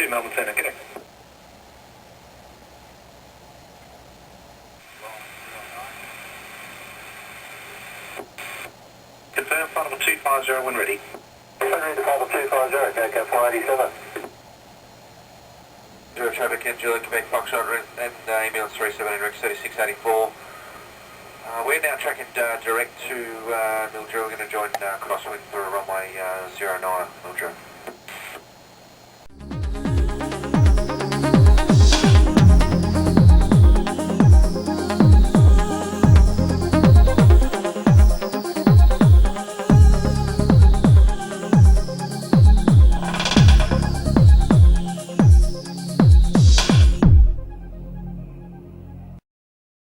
2 Melbourne Centre, get it. Confirm, final 250 when ready. Final 250, go 487. Zero traffic in Juliet, Quebec, Foxtrot, and ambulance 317, Rex 3684. We're now tracking direct to Mildred. We're going to join crosswind for runway 09, Mildred.